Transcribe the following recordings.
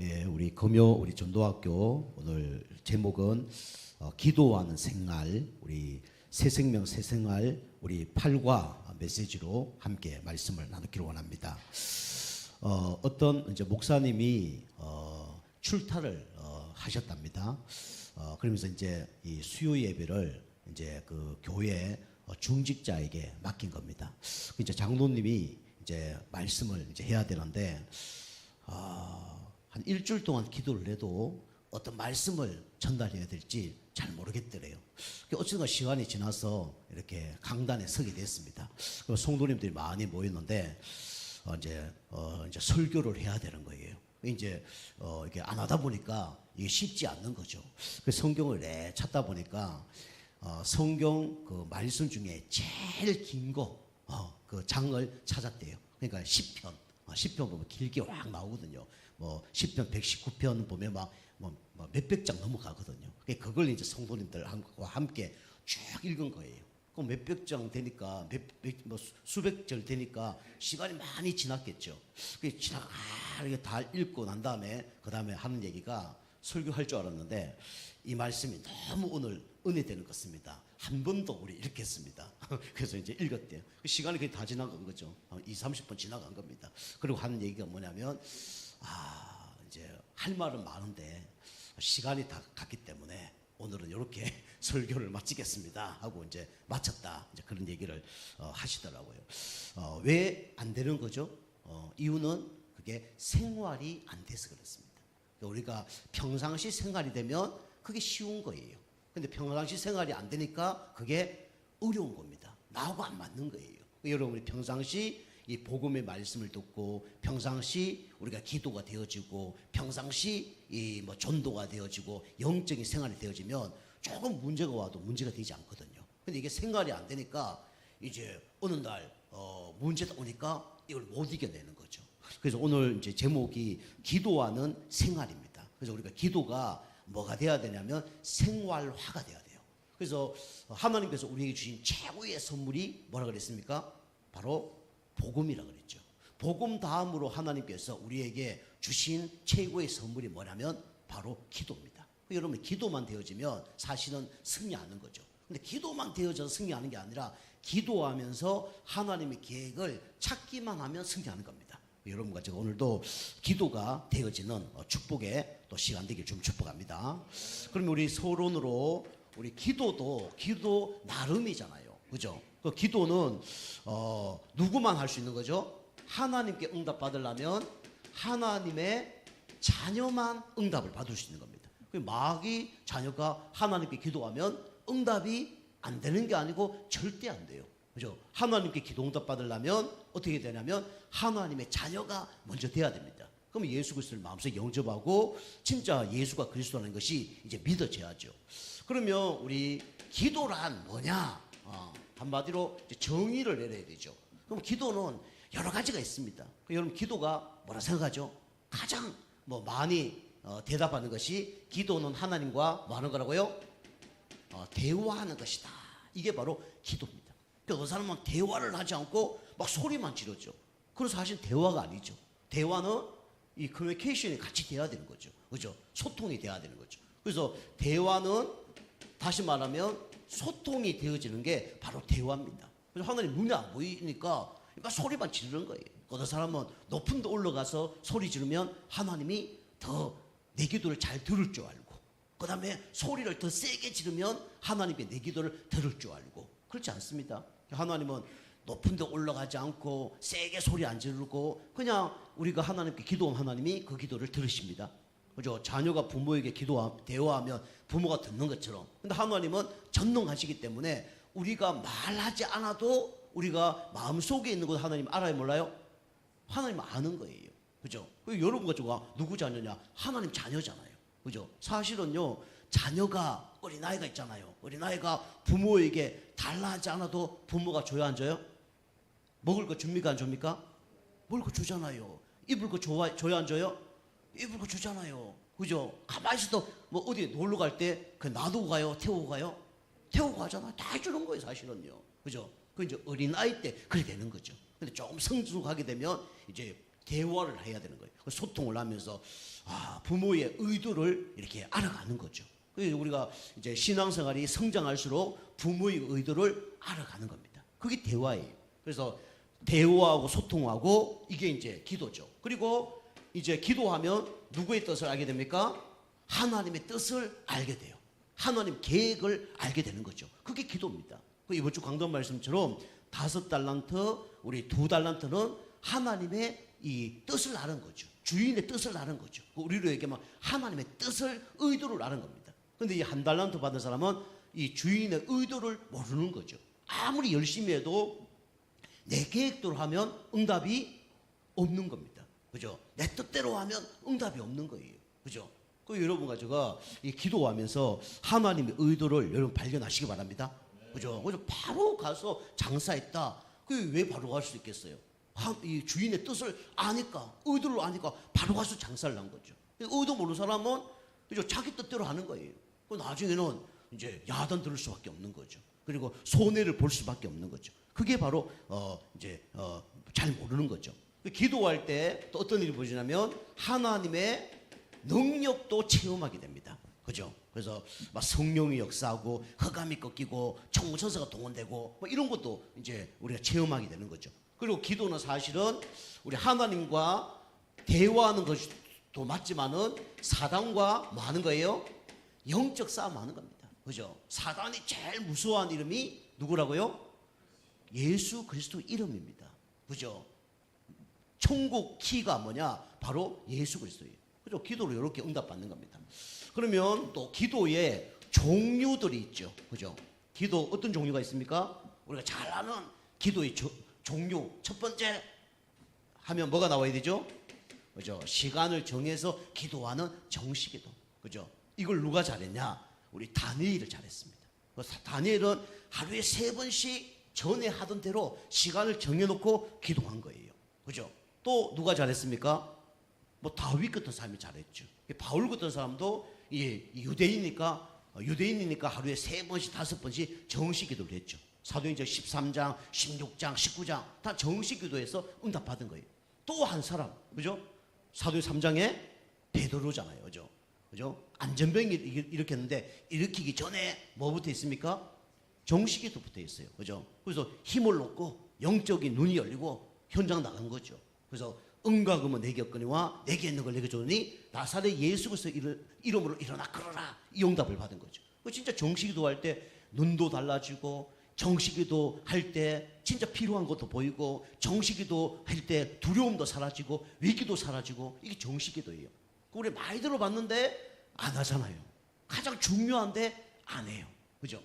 예, 우리 금요 우리 전도학교 오늘 제목은 기도하는 생활, 우리 새 생명 새 생활 우리 8과 메시지로 함께 말씀을 나누기를 원합니다. 어떤 이제 목사님이 출타를 하셨답니다. 그러면서 이제 이 수요 예배를 이제 그 교회 중직자에게 맡긴 겁니다. 이제 장로님이 이제 말씀을 이제 해야 되는데 한 일주일 동안 기도를 해도 어떤 말씀을 전달해야 될지 잘 모르겠더래요. 어쨌든 시간이 지나서 이렇게 강단에 서게 됐습니다. 그리고 성도님들이 많이 모였는데 이제 설교를 해야 되는 거예요. 이제 이게 안 하다 보니까 이게 쉽지 않는 거죠. 그 성경을 찾다 보니까 성경 그 말씀 중에 제일 긴 거 그 장을 찾았대요. 그러니까 시편 보면 길게 확 나오거든요. 뭐 시편 119편 보면 막 몇백 장 넘어가거든요. 그걸 이제 성도님들과 함께 쭉 읽은 거예요. 그럼 몇백 장 되니까 수백 절 되니까 시간이 많이 지났겠죠. 이게 다 읽고 난 다음에 그 다음에 하는 얘기가 설교할 줄 알았는데 이 말씀이 너무 오늘 은혜되는 것 같습니다. 한 번 더 우리 읽겠습니다. 그래서 이제 읽었대요. 시간이 거의 다 지나간 거죠. 20-30분 지나간 겁니다. 그리고 하는 얘기가 뭐냐면 이제 할 말은 많은데 시간이 다 갔기 때문에 오늘은 이렇게 설교를 마치겠습니다 하고 이제 마쳤다. 이제 그런 얘기를 하시더라고요. 왜 안 되는 거죠? 이유는 그게 생활이 안 돼서 그렇습니다. 우리가 평상시 생활이 되면 그게 쉬운 거예요. 근데 평상시 생활이 안 되니까 그게 어려운 겁니다. 나하고 안 맞는 거예요. 여러분이 평상시 이 복음의 말씀을 듣고 평상시 우리가 기도가 되어지고 평상시 이 뭐 전도가 되어지고 영적인 생활이 되어지면 조금 문제가 와도 문제가 되지 않거든요. 근데 이게 생활이 안 되니까 이제 어느 날 문제가 오니까 이걸 못 이겨내는 거죠. 그래서 오늘 이제 제목이 기도하는 생활입니다. 그래서 우리가 기도가 뭐가 돼야 되냐면 생활화가 돼야 돼요. 그래서 하나님께서 우리에게 주신 최고의 선물이 뭐라 그랬습니까? 바로 복음이라 그랬죠. 복음 다음으로 하나님께서 우리에게 주신 최고의 선물이 뭐냐면 바로 기도입니다. 여러분 기도만 되어지면 사실은 승리하는 거죠. 근데 기도만 되어져서 승리하는 게 아니라 기도하면서 하나님의 계획을 찾기만 하면 승리하는 겁니다. 여러분과 제가 오늘도 기도가 되어지는 축복의 또 시간 되길 좀 축복합니다. 그럼 우리 서론으로 우리 기도 나름이잖아요. 그죠? 그 기도는 누구만 할 수 있는 거죠? 하나님께 응답 받으려면 하나님의 자녀만 응답을 받을 수 있는 겁니다. 마귀 자녀가 하나님께 기도하면 응답이 안 되는 게 아니고 절대 안 돼요. 그죠? 하나님께 기도 응답 받으려면 어떻게 되냐면 하나님의 자녀가 먼저 돼야 됩니다. 그러면 예수 그리스도를 마음속에 영접하고 진짜 예수가 그리스도라는 것이 이제 믿어져야죠. 그러면 우리 기도란 뭐냐? 한마디로 정의를 내려야 되죠. 그럼 기도는 여러 가지가 있습니다. 여러분 기도가 뭐라 생각하죠? 가장 많이 대답하는 것이 기도는 하나님과 뭐 하는 거라고요? 대화하는 것이다. 이게 바로 기도입니다. 그 사람은 대화를 하지 않고 막 소리만 지르죠. 그건 사실 대화가 아니죠. 대화는 이 커뮤니케이션이 같이 돼야 되는 거죠. 그죠? 소통이 돼야 되는 거죠. 그래서 대화는 다시 말하면 소통이 되어지는 게 바로 대화입니다. 그래서 하나님 눈에 안 보이니까 막 소리만 지르는 거예요. 어떤 사람은 높은 데 올라가서 소리 지르면 하나님이 더 내 기도를 잘 들을 줄 알고, 그 다음에 소리를 더 세게 지르면 하나님이 내 기도를 들을 줄 알고. 그렇지 않습니다. 하나님은 높은 데 올라가지 않고 세게 소리 안 지르고 그냥 우리가 하나님께 기도하면 하나님이 그 기도를 들으십니다. 그죠? 자녀가 부모에게 대화하면 부모가 듣는 것처럼. 근데 하나님은 전능하시기 때문에 우리가 말하지 않아도 우리가 마음속에 있는 것 하나님 알아요, 몰라요? 하나님 아는 거예요. 그죠? 여러분과 저가 누구 자녀냐? 하나님 자녀잖아요. 그죠? 사실은요, 자녀가 어린아이가 있잖아요. 어린아이가 부모에게 달라 하지 않아도 부모가 줘야 안 줘요? 먹을 거 줍니까 안 줍니까? 먹을 거 주잖아요. 입을 거 줘야 안 줘요? 입을 거 주잖아요. 그죠? 가만히 있어도 어디 놀러 갈 때 놔두고 가요? 태우고 가요? 태우고 가잖아요. 다 해주는 거예요 사실은요. 그죠? 그 이제 어린아이 때 그렇게 되는 거죠. 근데 조금 성숙하게 되면 이제 대화를 해야 되는 거예요. 소통을 하면서 부모의 의도를 이렇게 알아가는 거죠. 그래서 우리가 이제 신앙생활이 성장할수록 부모의 의도를 알아가는 겁니다. 그게 대화예요. 그래서 대화하고 소통하고 이게 이제 기도죠. 그리고 이제 기도하면 누구의 뜻을 알게 됩니까? 하나님의 뜻을 알게 돼요. 하나님 계획을 알게 되는 거죠. 그게 기도입니다. 이번 주 강단 말씀처럼 5달란트, 우리 2달란트는 하나님의 이 뜻을 아는 거죠. 주인의 뜻을 아는 거죠. 우리로 얘기하면 하나님의 뜻을, 의도를 아는 겁니다. 근데 이 1달란트 받은 사람은 이 주인의 의도를 모르는 거죠. 아무리 열심히 해도 내 계획대로 하면 응답이 없는 겁니다. 그죠? 내 뜻대로 하면 응답이 없는 거예요. 그죠? 그 여러분과 제가 이 기도하면서 하나님의 의도를 여러분 발견하시기 바랍니다. 그죠? 그래서 바로 가서 장사했다. 그 왜 바로 갈 수 있겠어요? 이 주인의 뜻을 아니까, 의도를 아니까 바로 가서 장사를 한 거죠. 의도 모르는 사람은 그죠? 자기 뜻대로 하는 거예요. 그 나중에는 이제 야단 들을 수밖에 없는 거죠. 그리고 손해를 볼 수밖에 없는 거죠. 그게 바로 잘 모르는 거죠. 기도할 때 또 어떤 일이 벌어지냐면 하나님의 능력도 체험하게 됩니다. 그죠? 그래서 막 성령이 역사하고 흑암이 꺾이고 천사가 동원되고 뭐 이런 것도 이제 우리가 체험하게 되는 거죠. 그리고 기도는 사실은 우리 하나님과 대화하는 것도 맞지만은 사단과 뭐 하는 거예요? 영적 싸움하는 겁니다. 그죠? 사단이 제일 무서워하는 이름이 누구라고요? 예수 그리스도 이름입니다. 그죠? 천국 키가 뭐냐? 바로 예수 그리스도예요. 그죠? 기도로 이렇게 응답받는 겁니다. 그러면 또 기도에 종류들이 있죠. 그죠? 기도 어떤 종류가 있습니까? 우리가 잘 아는 기도의 종류. 첫 번째 하면 뭐가 나와야 되죠? 그죠? 시간을 정해서 기도하는 정식기도. 그죠? 이걸 누가 잘했냐? 우리 다니엘을 잘했습니다. 다니엘은 하루에 3번씩 전에 하던 대로 시간을 정해놓고 기도한 거예요. 그죠? 또 누가 잘했습니까? 뭐 다윗 같은 사람이 잘했죠. 바울 같은 사람도 유대인이니까 하루에 3번씩 5번씩 정식 기도를 했죠. 사도행전 13장, 16장, 19장 다 정식 기도해서 응답받은 거예요. 또 한 사람, 그죠? 사도행전 3장에 베드로잖아요, 그죠? 그죠? 안전병이 일으켰는데 일으키기 전에 뭐부터 있습니까? 정식 기도 붙어 있어요, 그죠? 그래서 힘을 얻고 영적인 눈이 열리고 현장 나간 거죠. 그래서 은과 금은 내게 없거니와 내게 있는 걸 내게 주니 나사렛 예수 그리스도 이름으로 일어나 걸어라, 이 응답을 받은 거죠. 진짜 정식 기도할 때 눈도 달라지고 정식 기도할 때 진짜 필요한 것도 보이고 정식 기도할 때 두려움도 사라지고 위기도 사라지고 이게 정식 기도예요. 우리 많이 들어봤는데 안 하잖아요. 가장 중요한데 안 해요. 그죠?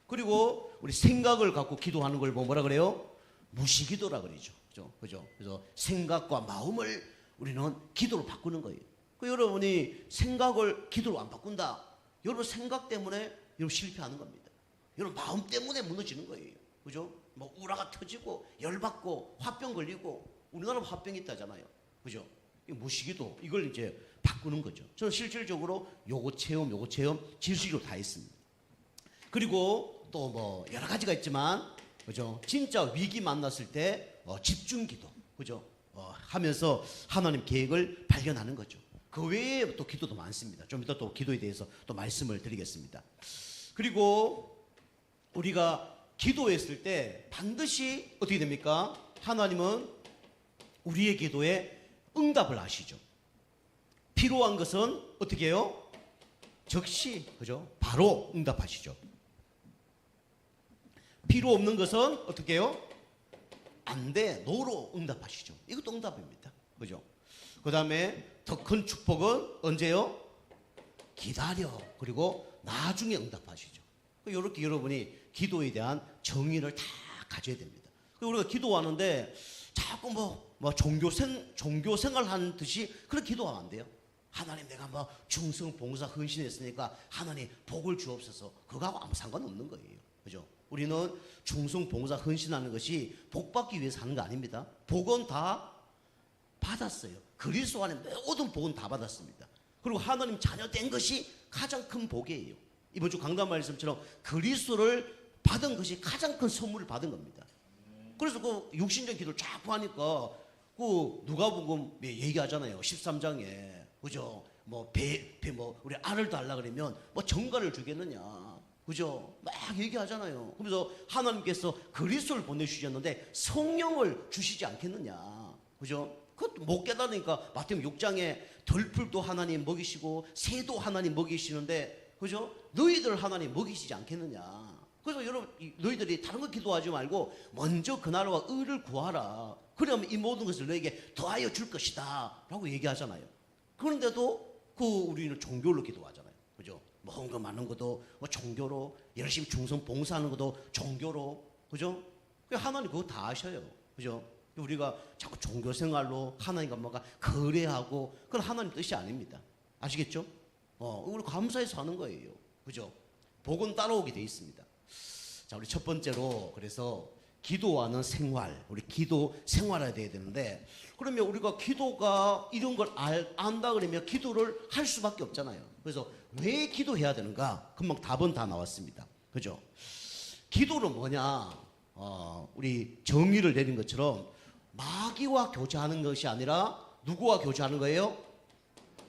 그리고 우리 생각을 갖고 기도하는 걸 뭐라 그래요? 무시기도라 그러죠. 그죠? 그래서 생각과 마음을 우리는 기도로 바꾸는 거예요. 여러분이 생각을 기도로 안 바꾼다. 여러분 생각 때문에 여러분 실패하는 겁니다. 여러분 마음 때문에 무너지는 거예요. 그죠? 뭐 우라가 터지고 열받고 화병 걸리고 우리나라 화병이 있다잖아요. 그죠? 무시기도 이걸 이제 바꾸는 거죠. 저는 실질적으로 요거 체험 지수로 다 했습니다. 그리고 또 뭐 여러 가지가 있지만 그죠? 진짜 위기 만났을 때 집중기도, 그죠? 하면서 하나님 계획을 발견하는 거죠. 그 외에 또 기도도 많습니다. 좀 이따 또 기도에 대해서 또 말씀을 드리겠습니다. 그리고 우리가 기도했을 때 반드시 어떻게 됩니까? 하나님은 우리의 기도에 응답을 하시죠. 필요한 것은 어떻게 해요? 즉시, 그죠? 바로 응답하시죠. 필요 없는 것은 어떻게 해요? 안 돼, 노로 응답하시죠. 이것도 응답입니다. 그죠? 그 다음에 더 큰 축복은 언제요? 기다려. 그리고 나중에 응답하시죠. 이렇게 여러분이 기도에 대한 정의를 다 가져야 됩니다. 우리가 기도하는데 자꾸 뭐 종교 생활 하는 듯이 그렇게 기도하면 안 돼요. 하나님 내가 뭐 충성, 봉사, 헌신했으니까 하나님 복을 주옵소서. 그거하고 아무 상관없는 거예요. 그죠? 우리는 충성, 봉사, 헌신하는 것이 복 받기 위해서 하는 거 아닙니다. 복은 다 받았어요. 그리스도 안에 모든 복은 다 받았습니다. 그리고 하나님 자녀 된 것이 가장 큰 복이에요. 이번 주 강단 말씀처럼 그리스도를 받은 것이 가장 큰 선물을 받은 겁니다. 그래서 그 육신적 기도를 자꾸 하니까 그 누가복음 얘기하잖아요. 13장에. 그죠? 뭐 우리 알을 달라 그러면 뭐 정갈을 주겠느냐. 그죠? 막 얘기하잖아요. 그래서 하나님께서 그리스도를 보내주셨는데 성령을 주시지 않겠느냐. 그죠? 그것도 못 깨달으니까 마태복음 6장에 덜풀도 하나님 먹이시고 새도 하나님 먹이시는데, 그죠? 너희들 하나님 먹이시지 않겠느냐. 그래서 여러분, 너희들이 다른 거 기도하지 말고 먼저 그 나라와 의를 구하라. 그러면 이 모든 것을 너에게 더하여 줄 것이다 라고 얘기하잖아요. 그런데도 우리는 종교로 기도하잖아요. 그죠? 먹은 거 많은 것도 뭐 종교로, 열심히 충성 봉사하는 것도 종교로. 그죠? 하나님 그거 다 아셔요. 그죠? 우리가 자꾸 종교 생활로 하나님과 뭔가 거래하고, 그건 하나님 뜻이 아닙니다. 아시겠죠? 우리 감사해서 하는 거예요. 그죠? 복은 따라오게 돼 있습니다. 자, 우리 첫 번째로, 그래서 기도하는 생활, 우리 기도 생활해야 돼야 되는데, 그러면 우리가 기도가 이런 걸 안다 그러면 기도를 할 수밖에 없잖아요. 그래서 왜 기도해야 되는가? 금방 답은 다 나왔습니다. 그죠? 기도는 뭐냐? 우리 정의를 내린 것처럼 마귀와 교제하는 것이 아니라 누구와 교제하는 거예요?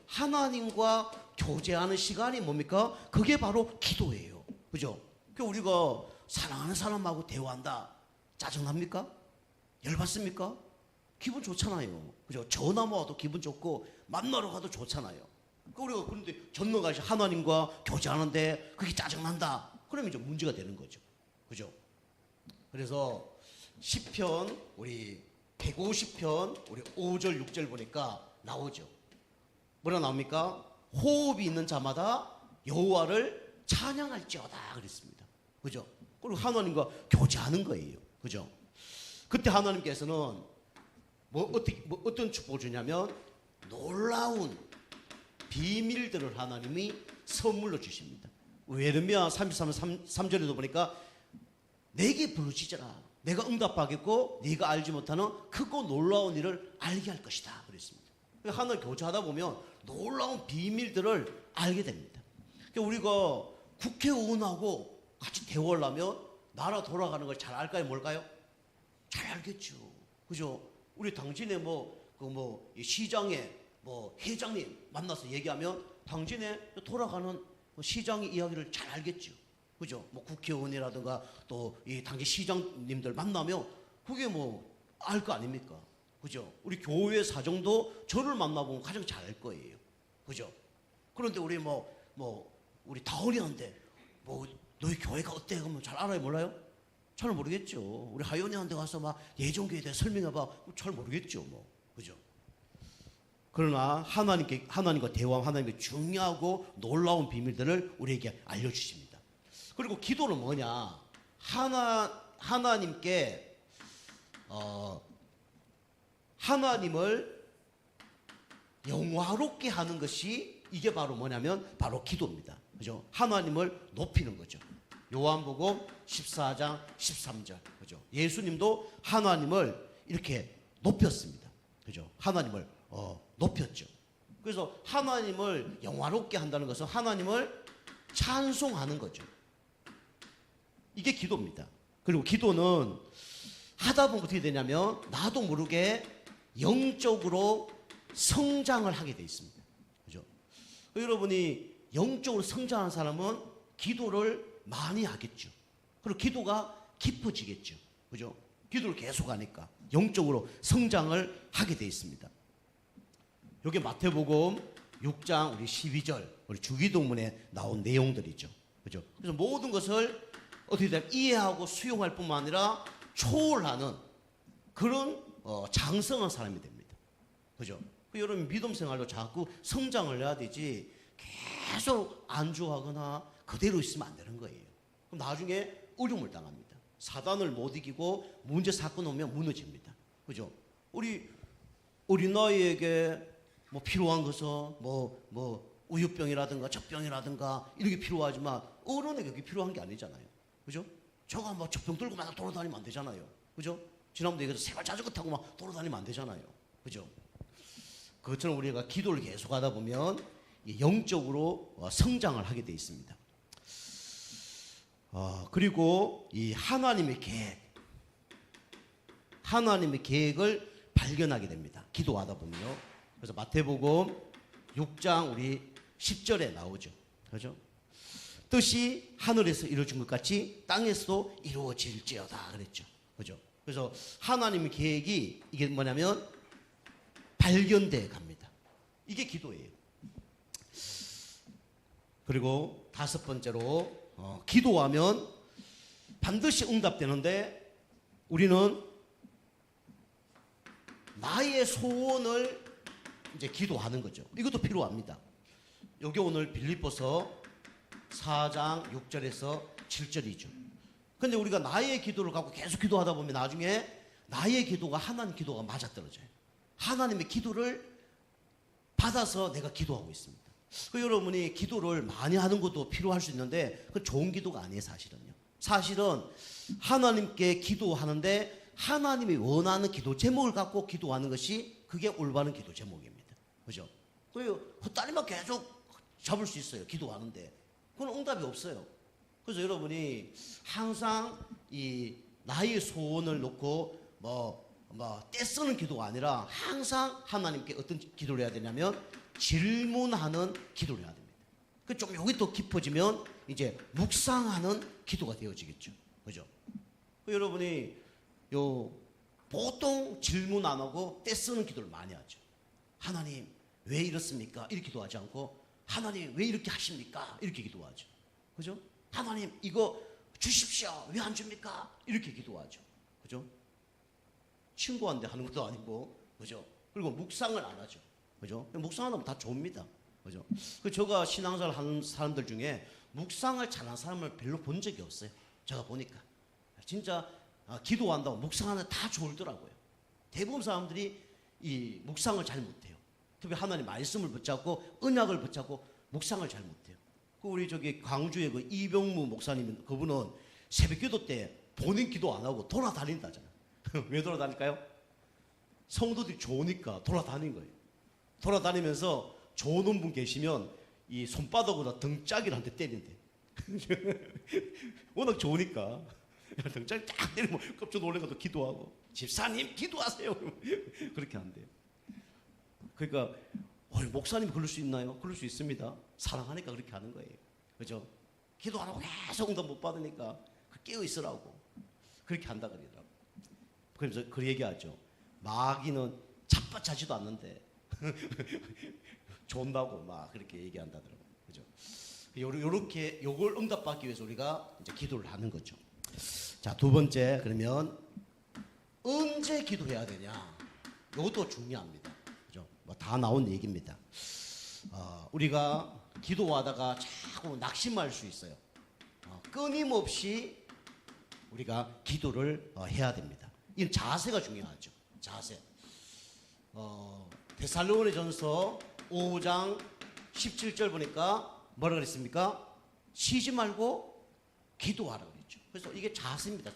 하나님과 교제하는 시간이 뭡니까? 그게 바로 기도예요. 그죠? 우리가 사랑하는 사람하고 대화한다. 짜증납니까? 열받습니까? 기분 좋잖아요. 그죠? 전화 와도 기분 좋고 만나러 가도 좋잖아요. 우리가 그런데 전너가시 하나님과 교제하는데 그게 짜증난다. 그러면 이제 문제가 되는 거죠. 그죠? 그래서 시편 우리 150편 우리 5절 6절 보니까 나오죠. 뭐라 나옵니까? 호흡이 있는 자마다 여호와를 찬양할지어다 그랬습니다. 그죠? 그리고 하나님과 교제하는 거예요. 그죠? 그때 하나님께서는 어떤 축복을 주냐면 놀라운 비밀들을 하나님이 선물로 주십니다. 예레미야 33장 3절에도 보니까 내게 부르짖어라. 내가 응답하겠고 네가 알지 못하는 크고 놀라운 일을 알게 할 것이다 그랬습니다. 하나님 교제하다 보면 놀라운 비밀들을 알게 됩니다. 우리가 국회의원하고 같이 대화를 하면 나라 돌아가는 걸 잘 알까요? 뭘까요? 잘 알겠죠. 그죠? 우리 당진에 시장에 회장님 만나서 얘기하면 당진에 돌아가는 시장의 이야기를 잘 알겠죠. 그죠? 국회의원이라든가 또 이 당진 시장님들 만나면 그게 알 거 아닙니까? 그죠? 우리 교회 사정도 저를 만나보면 가장 잘 알 거예요. 그죠? 그런데 우리 우리 다원이한테 너희 교회가 어때? 그러면 잘 알아요? 몰라요? 잘 모르겠죠. 우리 하연이한테 가서 예전교회에 대해 설명해봐. 잘 모르겠죠. 그죠? 그러나 하나님과 대화하면 하나님의 중요하고 놀라운 비밀들을 우리에게 알려주십니다. 그리고 기도는 뭐냐? 하나님께 하나님을 영화롭게 하는 것이 이게 바로 뭐냐면 바로 기도입니다. 그죠? 하나님을 높이는 거죠. 요한복음 14장 13절. 그죠? 예수님도 하나님을 이렇게 높였습니다. 그죠? 하나님을 높였죠. 그래서 하나님을 영화롭게 한다는 것은 하나님을 찬송하는 거죠. 이게 기도입니다. 그리고 기도는 하다 보면 어떻게 되냐면 나도 모르게 영적으로 성장을 하게 돼 있습니다. 그죠? 여러분이 영적으로 성장하는 사람은 기도를 많이 하겠죠. 그리고 기도가 깊어지겠죠. 그죠? 기도를 계속 하니까 영적으로 성장을 하게 돼 있습니다. 여기 마태복음 6장 우리 12절 우리 주기도문에 나온 내용들이죠. 그죠? 그래서 모든 것을 어떻게 되면 이해하고 수용할 뿐만 아니라 초월하는 그런 장성한 사람이 됩니다. 그죠? 여러분 믿음 생활도 자꾸 성장을 해야 되지 계속 안주하거나 그대로 있으면 안 되는 거예요. 그럼 나중에 어려움을 당합니다. 사단을 못 이기고 문제 사건 오면 무너집니다. 그죠? 우리 어린아이에게 필요한 것은 우유병이라든가 젖병이라든가 이런 게 필요하지만 어른에게 그게 필요한 게 아니잖아요. 그죠? 저가 젖병 들고 막 돌아다니면 안 되잖아요. 그죠? 지난번에 얘기해서 세발 자전거 타고 막 돌아다니면 안 되잖아요. 그죠? 그것처럼 우리가 기도를 계속 하다 보면 영적으로 성장을 하게 돼 있습니다. 그리고 이 하나님의 계획을 발견하게 됩니다. 기도하다 보면요. 그래서 마태복음 6장 우리 10절에 나오죠. 그죠? 뜻이 하늘에서 이루어진 것 같이 땅에서도 이루어질지어다 그랬죠. 그죠? 그래서 하나님의 계획이 이게 뭐냐면 발견돼 갑니다. 이게 기도예요. 그리고 다섯 번째로 기도하면 반드시 응답되는데 우리는 나의 소원을 이제 기도하는 거죠. 이것도 필요합니다. 여기 오늘 빌립보서 4장 6절에서 7절이죠. 근데 우리가 나의 기도를 갖고 계속 기도하다 보면 나중에 나의 기도가 하나님 기도가 맞아떨어져요. 하나님의 기도를 받아서 내가 기도하고 있습니다. 여러분이 기도를 많이 하는 것도 필요할 수 있는데 그건 좋은 기도가 아니에요. 사실은 하나님께 기도하는데 하나님이 원하는 기도 제목을 갖고 기도하는 것이 그게 올바른 기도 제목입니다. 그죠? 그 헛다리만 계속 잡을 수 있어요. 기도하는데 그건 응답이 없어요. 그래서 여러분이 항상 이 나의 소원을 놓고 떼쓰는 기도가 아니라 항상 하나님께 어떤 기도를 해야 되냐면 질문하는 기도를 해야 됩니다. 그 좀 여기 더 깊어지면 이제 묵상하는 기도가 되어지겠죠. 그죠? 여러분이 보통 질문 안 하고 떼쓰는 기도를 많이 하죠. 하나님 왜 이렇습니까? 이렇게 기도하지 않고 하나님 왜 이렇게 하십니까? 이렇게 기도하죠. 그죠? 하나님 이거 주십시오. 왜 안 줍니까? 이렇게 기도하죠. 그죠? 친구한테 하는 것도 아니고, 그죠? 그리고 묵상을 안 하죠. 그죠? 묵상하면 다 좋습니다. 그죠? 제가 신앙생활 하는 사람들 중에 묵상을 잘하는 사람을 별로 본 적이 없어요. 제가 보니까. 진짜 기도한다고 묵상하는 다 좋더라고요. 대부분 사람들이 이 묵상을 잘 못해요. 특히 하나님 말씀을 붙잡고 언약을 붙잡고 묵상을 잘 못해요. 우리 저기 광주의 그 이병무 목사님 그분은 새벽기도 때 본인 기도 안 하고 돌아다닌다잖아요. 왜 돌아다닐까요? 성도들이 좋으니까 돌아다닌 거예요. 돌아다니면서 좋은 분 계시면 이 손바닥보다 등짝이를 한 대 때린대. 워낙 좋으니까 등짝 딱 때리면 깜짝 놀래가지고 기도하고 집사님 기도하세요. 그렇게 한대요. 그러니까 목사님 그럴 수 있나요? 그럴 수 있습니다. 사랑하니까 그렇게 하는 거예요. 그죠? 기도 안 하고 계속 응답 못 받으니까 깨어 있으라고 그렇게 한다 그러더라고. 그래서 그 얘기하죠. 마귀는 자빠자지도 않는데 좋다고 막 그렇게 얘기한다더라고. 그죠? 요렇게 요걸 응답받기 위해서 우리가 이제 기도를 하는 거죠. 자, 두 번째 그러면 언제 기도해야 되냐? 이것도 중요합니다. 그죠? 다 나온 얘기입니다. 우리가 기도하다가 자꾸 낙심할 수 있어요. 끊임없이 우리가 기도를 해야 됩니다. 이 자세가 중요하죠. 자세. 데살로니가전서 5장 17절 보니까 뭐라 그랬습니까? 쉬지 말고 기도하라 그랬죠. 그래서 이게 자세입니다.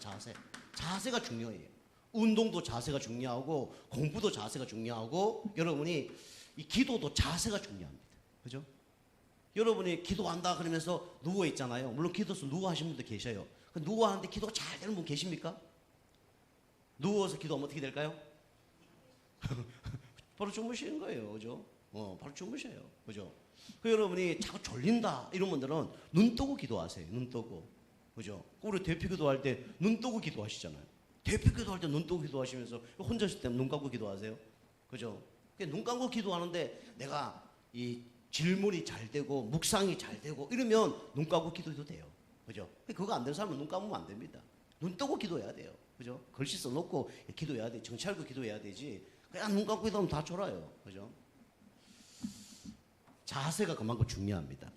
자세가 중요해요. 운동도 자세가 중요하고 공부도 자세가 중요하고 여러분이 이 기도도 자세가 중요합니다. 그죠? 여러분이 기도한다 그러면서 누워 있잖아요. 물론 기도서 누워 하시는 분도 계셔요. 누워 하는데 기도가 잘 되는 분 계십니까? 누워서 기도하면 어떻게 될까요? 바로 주무시는 거예요. 그죠? 바로 주무셔요. 그죠? 여러분이 자꾸 졸린다 이런 분들은 눈 뜨고 기도하세요. 눈 뜨고. 그죠? 우리 대표 기도할 때 눈 뜨고 기도하시잖아요. 대표 기도할 때 눈 뜨고 기도하시면서 혼자 있을 때 눈 감고 기도하세요. 그죠? 눈 감고 기도하는데 내가 이 질문이 잘 되고 묵상이 잘 되고 이러면 눈 감고 기도해도 돼요. 그죠? 그거 안 되는 사람은 눈 감으면 안 됩니다. 눈 뜨고 기도해야 돼요. 그죠? 글씨 써놓고 기도해야 돼. 정찰고 기도해야 되지. 그냥 눈 감고 기도하면 다 졸아요. 그죠? 자세가 그만큼 중요합니다.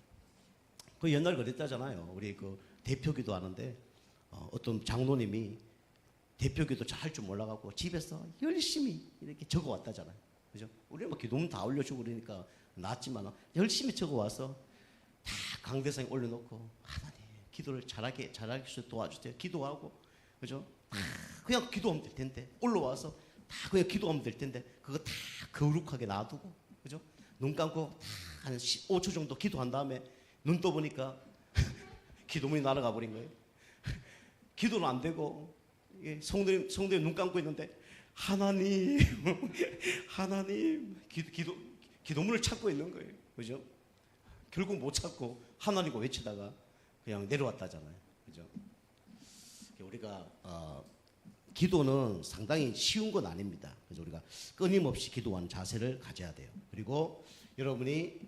그 옛날 그랬다잖아요. 우리 그 대표 기도하는데 어떤 장로님이 대표 기도 잘 할 줄 몰라갖고 집에서 열심히 이렇게 적어 왔다잖아요. 그죠? 우리 뭐 기도문 다 올려주고 그러니까 낫지만 열심히 적어 와서 다 강대상에 올려놓고 하나님 기도를 잘하게 도와주세요. 기도하고 그죠? 그냥 기도하면 될 텐데 올라와서 다 그냥 기도하면 될 텐데 그거 다 거룩하게 놔두고 그죠? 눈 감고 다 한 5초 정도 기도한 다음에 눈 떠보니까 기도문이 날아가 버린 거예요. 기도는 안 되고 성도님 눈 감고 있는데 하나님, 하나님, 기도문을 찾고 있는 거예요. 그죠? 결국 못 찾고 하나님과 외치다가 그냥 내려왔다잖아요. 그죠? 우리가 기도는 상당히 쉬운 건 아닙니다. 그래서 우리가 끊임없이 기도하는 자세를 가져야 돼요. 그리고 여러분이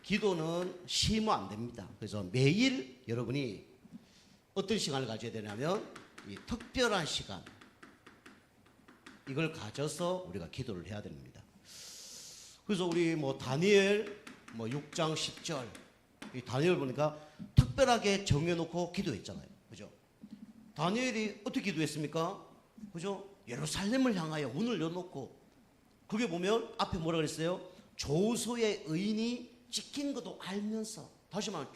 기도는 쉬면 안 됩니다. 그래서 매일 여러분이 어떤 시간을 가져야 되냐면 이 특별한 시간, 이걸 가져서 우리가 기도를 해야 됩니다. 그래서 우리 뭐 다니엘 6장 10절, 이 다니엘 보니까 특별하게 정해놓고 기도했잖아요. 그죠? 다니엘이 어떻게 기도했습니까? 그죠? 예루살렘을 향하여 문을 열어놓고, 그게 보면 앞에 뭐라 그랬어요? 조소의 의인이 지킨 것도 알면서, 다시 말하면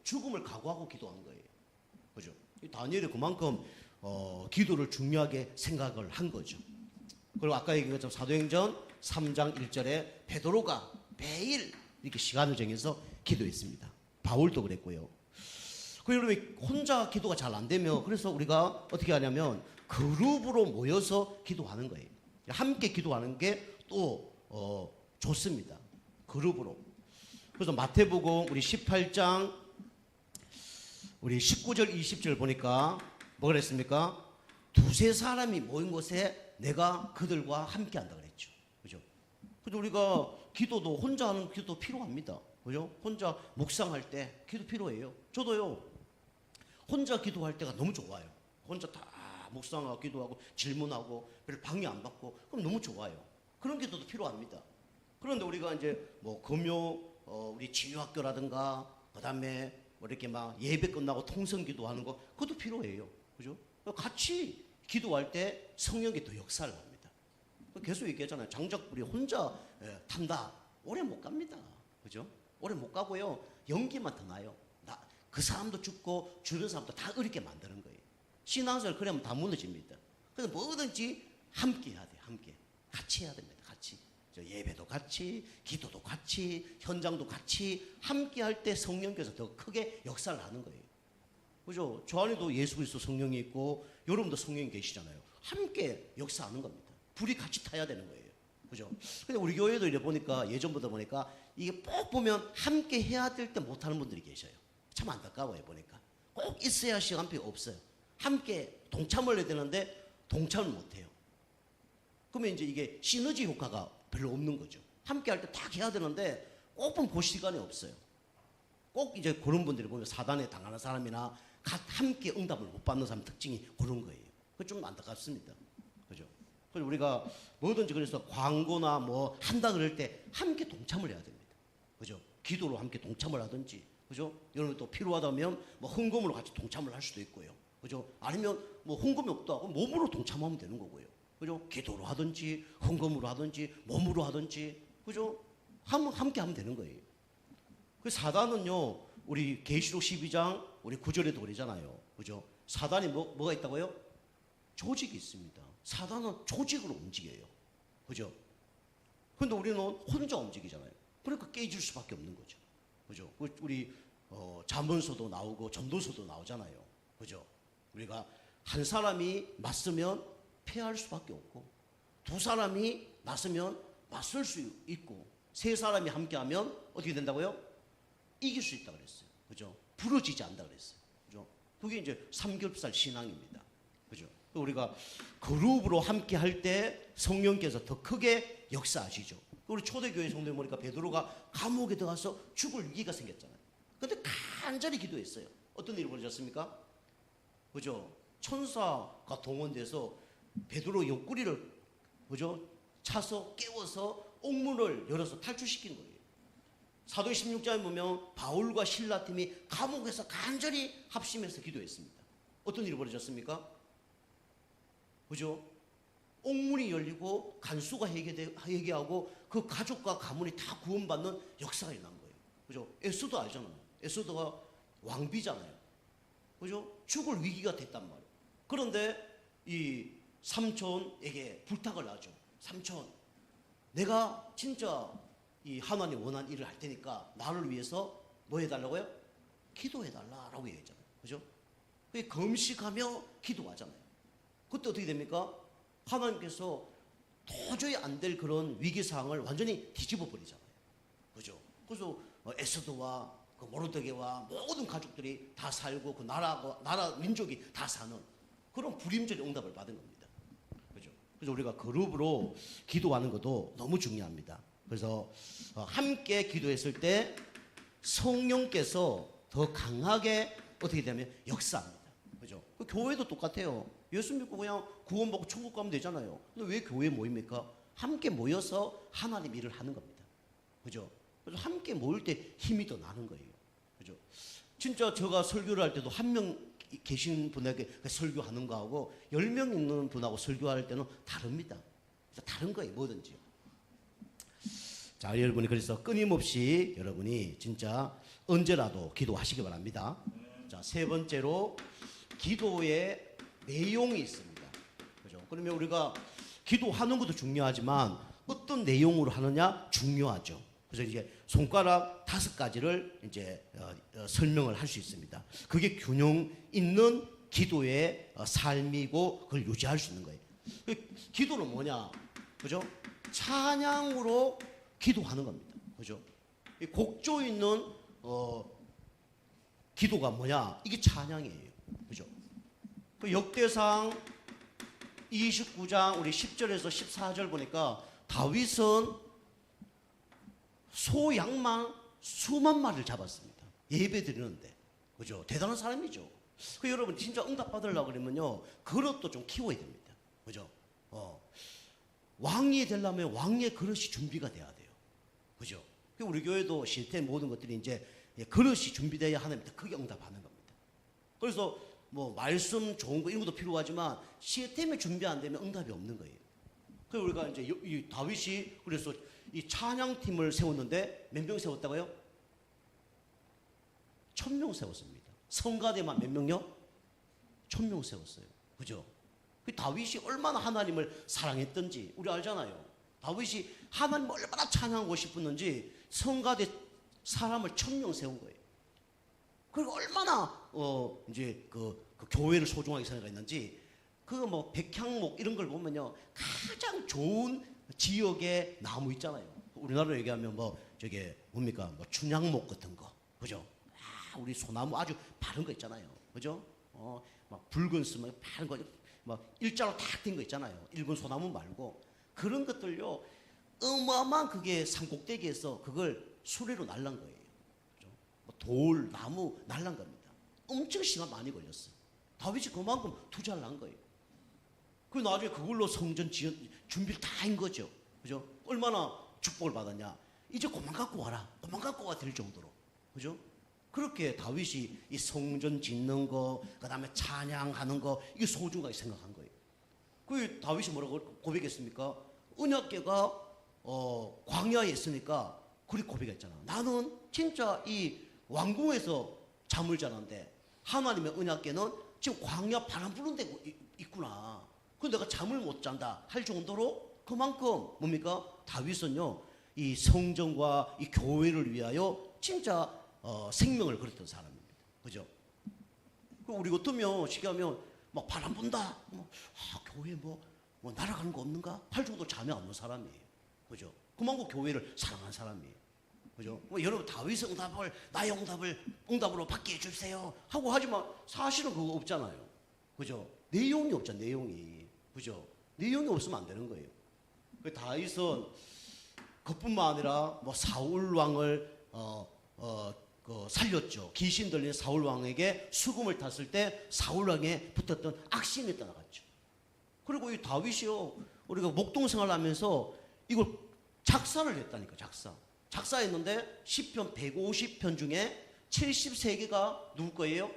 죽음을 각오하고 기도한 거예요. 그죠? 이 다니엘이 그만큼 기도를 중요하게 생각을 한 거죠. 그리고 아까 얘기한 것처럼 사도행전 3장 1절에 베드로가 매일 이렇게 시간을 정해서 기도했습니다. 바울도 그랬고요. 그리고 혼자 기도가 잘 안 되면, 그래서 우리가 어떻게 하냐면 그룹으로 모여서 기도하는 거예요. 함께 기도하는 게 또 좋습니다. 그룹으로. 그래서 마태복음 우리 18장 우리 19절 20절 보니까 뭐가 그랬습니까? 두세 사람이 모인 곳에 내가 그들과 함께 한다 그랬죠. 그죠? 그래서 우리가 기도도 혼자 하는 기도 필요합니다. 그죠? 혼자 묵상할 때 기도 필요해요. 저도요. 혼자 기도할 때가 너무 좋아요. 혼자 다 묵상하고 기도하고 질문하고 별 방해 안 받고 그럼 너무 좋아요. 그런 기도도 필요합니다. 그런데 우리가 이제 뭐 금요 우리 치유학교라든가 그다음에 뭐 이렇게 막 예배 끝나고 통성 기도하는 거 그것도 필요해요. 그죠? 같이 기도할 때 성령이 더 역사를 합니다. 계속 얘기하잖아요. 장작 우리 혼자 탄다. 오래 못 갑니다. 그죠? 오래 못 가고요. 연기만 더 나요. 그 사람도 죽고 주변 사람도 다 어렵게 만드는 거예요. 신앙생활 그러면 다 무너집니다. 그래서 뭐든지 함께 해야 돼요. 함께. 같이 해야 됩니다. 같이. 예배도 같이, 기도도 같이, 현장도 같이 함께 할 때 성령께서 더 크게 역사를 하는 거예요. 그죠? 저 안에도 예수 그리스도 성령이 있고 여러분도 성령이 계시잖아요. 함께 역사하는 겁니다. 불이 같이 타야 되는 거예요. 그죠? 근데 우리 교회도 이래 보니까 예전보다 보니까 이게 꼭 보면 함께 해야 될 때 못하는 분들이 계셔요. 참 안타까워요. 보니까 꼭 있어야 시간표가 없어요. 함께 동참을 해야 되는데 동참을 못해요. 그러면 이제 이게 시너지 효과가 별로 없는 거죠. 함께 할 때 딱 해야 되는데 꼭 보면 볼 시간이 없어요. 꼭 이제 그런 분들이 보면 사단에 당하는 사람이나 함께 응답을 못 받는 사람 특징이 그런 거예요. 그게 좀 안타깝습니다. 그죠? 그래서 우리가 뭐든지 그래서 광고나 뭐 한다 그럴 때 함께 동참을 해야 됩니다. 그죠? 기도로 함께 동참을 하든지, 그죠? 여러분 또 필요하다면 뭐 헌금으로 같이 동참을 할 수도 있고요. 그죠? 아니면 뭐 헌금이 없다. 그럼 몸으로 동참하면 되는 거고요. 그죠? 기도로 하든지, 헌금으로 하든지, 몸으로 하든지, 그죠? 함께 하면 되는 거예요. 그 사단은요, 우리 계시록 12장 우리 9절에도 그러잖아요. 그죠? 사단이 뭐가 있다고요? 조직이 있습니다. 사단은 조직으로 움직여요. 그죠? 근데 우리는 혼자 움직이잖아요. 그러니까 깨질 수밖에 없는 거죠. 그죠? 우리 잠언서도 나오고 전도서도 나오잖아요. 그죠? 우리가 한 사람이 맞으면 패할 수밖에 없고, 두 사람이 맞으면 맞설 수 있고, 세 사람이 함께하면 어떻게 된다고요? 이길 수 있다 그랬어요. 그죠? 부러지지 않는다 그랬어요. 그죠? 그게 이제 삼겹살 신앙입니다. 그죠? 우리가 그룹으로 함께 할 때 성령께서 더 크게 역사하시죠. 우리 초대교회 성도들 보니까 베드로가 감옥에 들어가서 죽을 위기가 생겼잖아요. 근데 간절히 기도했어요. 어떤 일이 벌어졌습니까? 그죠? 천사가 동원돼서 베드로 옆구리를, 그죠? 차서 깨워서 옥문을 열어서 탈출시킨 거예요. 사도행 16장에 보면 바울과 실라 팀이 감옥에서 간절히 합심해서 기도했습니다. 어떤 일이 벌어졌습니까? 그죠? 옥문이 열리고 간수가 회개하고 그 가족과 가문이 다 구원받는 역사가 일어난 거예요. 그죠? 에스더 알잖아요. 에스더가 왕비잖아요. 그죠? 죽을 위기가 됐단 말이에요. 그런데 이 삼촌에게 부탁을 하죠. 삼촌, 내가 진짜 이 하나님 원한 일을 할 테니까 나를 위해서 뭐 해달라고요? 기도해달라라고 얘기했잖아요. 그죠? 금식하며 기도하잖아요. 그때 어떻게 됩니까? 하나님께서 도저히 안 될 그런 위기 상황을 완전히 뒤집어 버리잖아요. 그죠? 그래서 에스더와 그 모르드게와 모든 가족들이 다 살고 그 나라 민족이 다 사는 그런 불임절의 응답을 받은 겁니다. 그죠? 그래서 우리가 그룹으로 기도하는 것도 너무 중요합니다. 그래서 함께 기도했을 때 성령께서 더 강하게 어떻게 되면 역사합니다. 그죠? 그 교회도 똑같아요. 예수 믿고 그냥 구원 받고 천국 가면 되잖아요. 근데 왜 교회에 모입니까? 함께 모여서 하나님 일을 하는 겁니다. 그죠? 그래서 함께 모일 때 힘이 더 나는 거예요. 그죠? 진짜 제가 설교를 할 때도 한 명 계신 분에게 설교하는 거하고 10명 있는 분하고 설교할 때는 다릅니다. 다른 거예요, 뭐든지요. 자, 여러분이 그래서 끊임없이 여러분이 진짜 언제라도 기도하시기 바랍니다. 자, 세 번째로 기도의 내용이 있습니다. 그죠? 그러면 우리가 기도하는 것도 중요하지만 어떤 내용으로 하느냐 중요하죠. 그래서 이제 손가락 5가지를 이제 설명을 할 수 있습니다. 그게 균형 있는 기도의 삶이고 그걸 유지할 수 있는 거예요. 기도는 뭐냐? 그죠? 찬양으로 기도하는 겁니다. 그죠? 곡조 있는 기도가 뭐냐? 이게 찬양이에요. 그죠? 그 역대상 29장 우리 10절에서 14절 보니까 다윗은 소, 양만 수만 마리를 잡았습니다. 예배 드리는데. 그죠? 대단한 사람이죠. 그 여러분 진짜 응답 받으려고 그러면요. 그릇도 좀 키워야 됩니다. 그죠? 왕이 되려면 왕의 그릇이 준비가 돼야 돼요. 그죠? 우리 교회도 시스템 모든 것들이 이제 그릇이 준비되어야 하나님한테 크게 응답하는 겁니다. 그래서 뭐 말씀 좋은 거 이런 것도 필요하지만 시스템이 준비 안 되면 응답이 없는 거예요. 그래서 우리가 이제 이 다윗이 그래서 이 찬양팀을 세웠는데 몇 명 세웠다고요? 1000명 세웠습니다. 성가대만 몇 명요? 1000명 세웠어요. 그죠? 그 다윗이 얼마나 하나님을 사랑했던지 우리 알잖아요. 다윗이 하나님을 얼마나 찬양하고 싶었는지 성가대 사람을 1000명 세운 거예요. 그리고 얼마나 이제 그 교회를 소중하게 생각했는지 그 뭐 백향목 이런 걸 보면요 가장 좋은 지역의 나무 있잖아요. 우리나라로 얘기하면 뭐 저게 뭡니까 뭐 춘향목 같은 거, 그죠? 우리 소나무 아주 바른 거 있잖아요, 그죠? 막 붉은 스막 바른 거, 막 일자로 탁 된 거 있잖아요. 일본 소나무 말고 그런 것들요 어마어마한 그게 산꼭대기에서 그걸 수레로 날란 거예요. 그죠? 뭐 돌, 나무 날란 겁니다. 엄청 시간 많이 걸렸어요. 다윗이 그만큼 투자를 한 거예요. 그 나중에 그걸로 성전 지은 준비를 다 한 거죠. 그죠? 얼마나 축복을 받았냐. 이제 그만 갖고 와라. 그만 갖고 와 될 정도로. 그죠? 그렇게 다윗이 이 성전 짓는 거, 그 다음에 찬양하는 거, 이게 소중하게 생각한 거예요. 그 다윗이 뭐라고 고백했습니까? 언약궤가 광야에 있으니까 그리 고백했잖아. 나는 진짜 이 왕궁에서 잠을 자는데 하나님의 언약궤는 지금 광야 바람 부는 데 있구나. 그 내가 잠을 못 잔다 할 정도로 그만큼 뭡니까? 다윗은요 이 성전과 이 교회를 위하여 진짜 생명을 걸었던 사람입니다. 그죠? 우리 같으면 시기하면 막 바람 분다. 교회 뭐 날아가는 거 없는가? 할 정도 잠이 안 오는 사람이에요. 그죠? 그만큼 교회를 사랑한 사람이에요. 그죠? 여러분 다윗의 응답을 나의 응답으로 받게 해주세요 하고 하지만 사실은 그거 없잖아요. 그죠? 내용이 없잖아. 내용이. 그죠? 내용이 없으면 안 되는 거예요. 그 다윗은 그뿐만 아니라 뭐 사울 왕을 살렸죠. 귀신 들린 사울 왕에게 수금을 탔을 때 사울 왕에 붙었던 악신이 떠나갔죠. 그리고 이 다윗이요 우리가 목동생활을 하면서 이걸 작사를 했다니까. 작사했는데 시편 150편 중에 73개가 누구 거예요?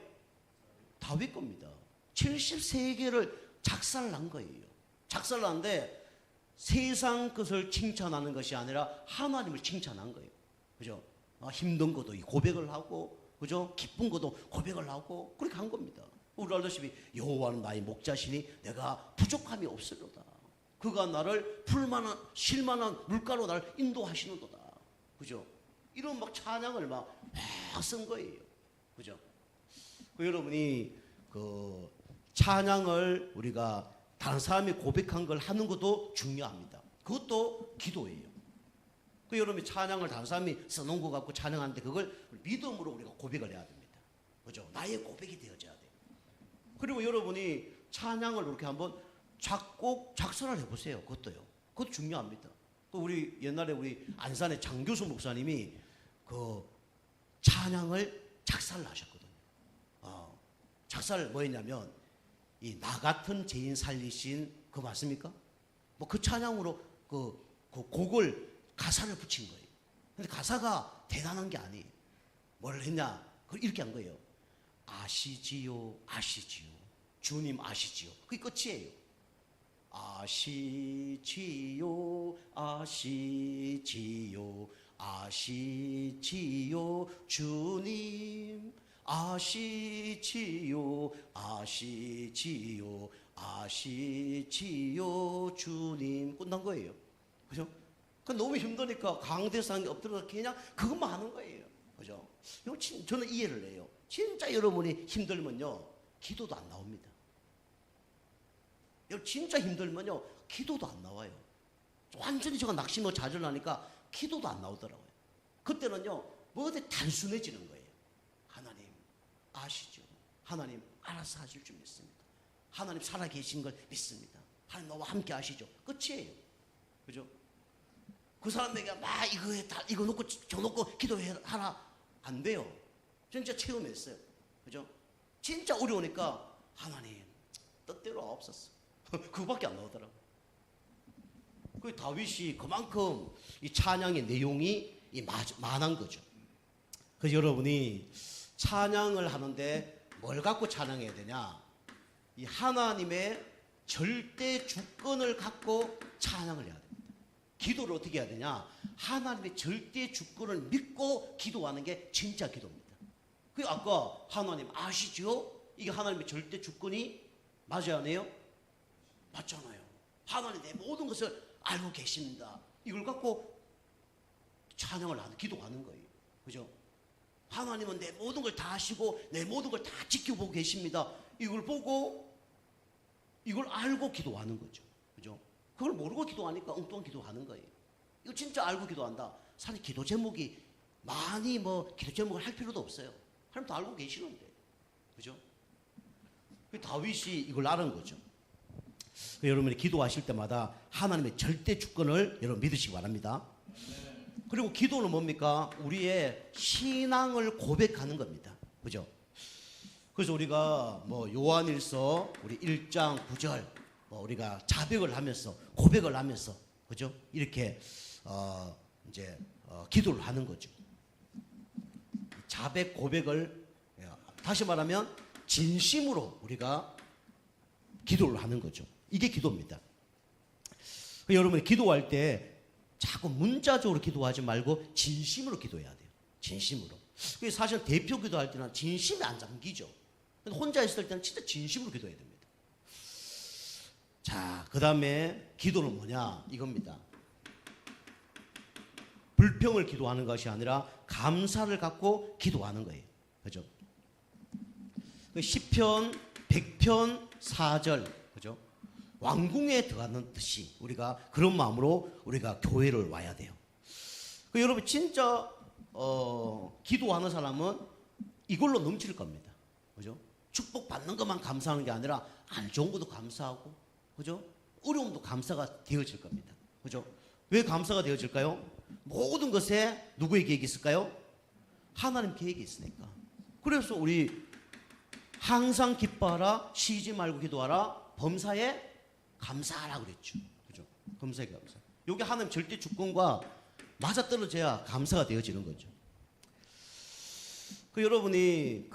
다윗 겁니다. 73개를 작사를 한 거예요. 작사를 하는데 세상 것을 칭찬하는 것이 아니라 하나님을 칭찬한 거예요. 그죠? 힘든 것도 고백을 하고, 그죠? 기쁜 것도 고백을 하고 그렇게 한 겁니다. 우리 알다시피 여호와는 나의 목자시니 내가 부족함이 없으리로다. 그가 나를 풀만한 쉴만한 물가로 나를 인도하시는도다. 그죠? 이런 막 찬양을 막 쓴 거예요. 그죠? 여러분이 그 찬양을 우리가 다른 사람이 고백한 걸 하는 것도 중요합니다. 그것도 기도예요. 그 여러분이 찬양을 다른 사람이 써놓은 거 갖고 찬양하는데 그걸 믿음으로 우리가 고백을 해야 됩니다. 그죠? 나의 고백이 되어져야 돼요. 그리고 여러분이 찬양을 이렇게 한번 작곡, 작사를 해보세요. 그것도요. 그것도 중요합니다. 그 우리 옛날에 우리 안산의 장교수 목사님이 그 찬양을 작사를 하셨거든요. 작사를 뭐 했냐면 이 나 같은 죄인 살리신 그 맞습니까? 뭐 그 찬양으로 그 곡을 가사를 붙인 거예요. 근데 가사가 대단한 게 아니에요. 뭘 했냐? 그걸 이렇게 한 거예요. 아시지요, 아시지요. 주님 아시지요. 그게 끝이에요. 아시지요, 아시지요, 아시지요, 주님 아시지요, 아시지요, 아시지요, 주님. 끝난 거예요. 그죠? 그 너무 힘드니까 강대상에 엎드려서 그냥 그것만 하는 거예요. 그죠? 이거 저는 이해를 해요. 진짜 여러분이 힘들면요, 기도도 안 나옵니다. 여러분 진짜 힘들면요, 기도도 안 나와요. 완전히 제가 낙심하고 좌절하니까 기도도 안 나오더라고요. 그때는요, 뭐 어디 단순해지는 거예요. 하나님 아시죠? 하나님 알아서 하실 줄 믿습니다. 하나님 살아계신 걸 믿습니다. 하나님 나와 함께 하시죠. 끝이에요. 그죠? 그 사람에게 막 이거 해, 이거 놓고 저 놓고 기도하라 안 돼요. 진짜 체험했어요. 그죠? 진짜 어려우니까 하나님 뜻대로 없었어. 그거밖에 안 나오더라고. 그 다윗이 그만큼 이 찬양의 내용이 많은 거죠. 그래서 여러분이 찬양을 하는데 뭘 갖고 찬양해야 되냐? 이 하나님의 절대 주권을 갖고 찬양을 해야 됩니다. 기도를 어떻게 해야 되냐? 하나님의 절대 주권을 믿고 기도하는 게 진짜 기도입니다. 그 아까 하나님 아시죠? 이게 하나님의 절대 주권이 맞아야 하네요? 맞잖아요. 하나님 내 모든 것을 알고 계십니다. 이걸 갖고 찬양을 하는, 기도하는 거예요. 그죠? 하나님은 내 모든 걸 다 아시고 내 모든 걸 다 지켜보고 계십니다. 이걸 보고 이걸 알고 기도하는 거죠. 그죠? 그걸 모르고 기도하니까 엉뚱한 기도하는 거예요. 이거 진짜 알고 기도한다. 사실 기도 제목이 많이 뭐 기도 제목을 할 필요도 없어요. 하나님 다 알고 계시는데. 그죠? 다윗이 이걸 알은 거죠. 여러분이 기도하실 때마다 하나님의 절대 주권을 여러분 믿으시기 바랍니다. 그리고 기도는 뭡니까? 우리의 신앙을 고백하는 겁니다. 그죠? 그래서 우리가 뭐 요한일서 우리 1장 9절 우리가 자백을 하면서 고백을 하면서 그죠? 이렇게 이제 기도를 하는 거죠. 자백 고백을 다시 말하면 진심으로 우리가 기도를 하는 거죠. 이게 기도입니다. 여러분이 기도할 때 자꾸 문자적으로 기도하지 말고 진심으로 기도해야 돼요. 진심으로. 사실 대표 기도할 때는 진심이 안 잠기죠. 혼자 있을 때는 진짜 진심으로 기도해야 됩니다. 자, 그 다음에 기도는 뭐냐? 이겁니다. 불평을 기도하는 것이 아니라 감사를 갖고 기도하는 거예요. 그죠? 시편 100편 4절, 그죠? 왕궁에 들어가는 듯이 우리가 그런 마음으로 우리가 교회를 와야 돼요. 여러분 진짜 기도하는 사람은 이걸로 넘칠 겁니다. 그죠? 축복 받는 것만 감사하는 게 아니라 안 좋은 것도 감사하고, 그죠? 어려움도 감사가 되어질 겁니다. 그죠? 왜 감사가 되어질까요? 모든 것에 누구의 계획이 있을까요? 하나님 계획이 있으니까. 그래서 우리 항상 기뻐하라, 쉬지 말고 기도하라, 범사에 감사하라 그랬죠. 그죠? 범사에 감사. 이게 하나님 절대 주권과 맞아떨어져야 감사가 되어지는 거죠. 여러분이